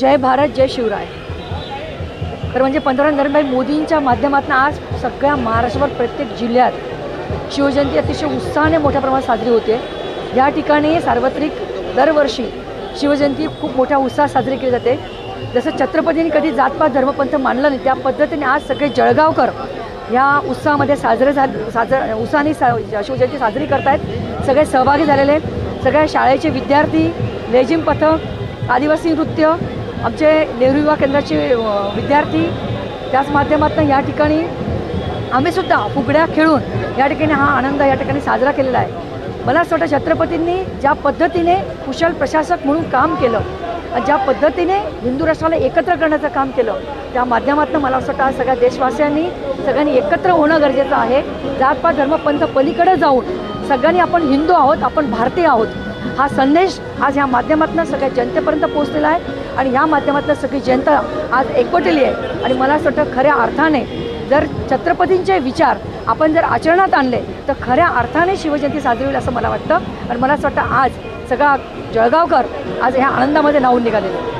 जय भारत जय शिवराय। तर म्हणजे पंतप्रधान नरेंद्र भाई मोदींच्या माध्यमातून आज सगळ्या महाराष्ट्रभर प्रत्येक जिल्ह्यात शिवजयंती अतिशय उत्साहाने मोठ्या प्रमाणात साजरी होते। या ठिकाणी सार्वत्रिक दरवर्षी शिवजयंती खूप मोठ्या उत्साहात साजरी केली जाते। जसं छत्रपतींनी कधी जातपात धर्मपंथ मानलं नाही त्या पद्धतीने आज सगळे जळगावकर या उत्साहामध्ये उत्साहाने शिवजयंती साजरी करतायत। सगळे सहभागी झालेले आहेत। सगळ्या शाळेचे विद्यार्थी, लेझिम पथक, आदिवासी नृत्य, आमचे नेहरू युवा केंद्राचे विद्यार्थी, त्याच माध्यमातून या ठिकाणी आम्हीसुद्धा फुगड्या खेळून या ठिकाणी हा आनंद या ठिकाणी साजरा केलेला आहे। मला असं वाटतं छत्रपतींनी ज्या पद्धतीने कुशल प्रशासक म्हणून काम केलं, ज्या पद्धतीने हिंदू राष्ट्राला एकत्र करण्याचं काम केलं, त्या माध्यमातून मला असं वाटतं सगळ्या देशवासियांनी सगळ्यांनी एकत्र होणं गरजेचं आहे। जातपात धर्मपंथ पलीकडे जाऊन सगळ्यांनी आपण हिंदू आहोत, आपण भारतीय आहोत हा संदेश आज ह्या माध्यमातून सगळ्या जनतेपर्यंत पोहोचलेला आहे। आणि ह्या माध्यमातून सगळी जनता आज एकवटलेली आहे। आणि मला असं वाटतं खऱ्या अर्थाने जर छत्रपतींचे विचार आपण जर आचरणात आणले तर खऱ्या अर्थाने शिवजयंती साजरी होईल असं मला वाटतं. आणि मला असं वाटतं आज सगळा जळगावकर आज ह्या आनंदामध्ये न्हावून निघालेले.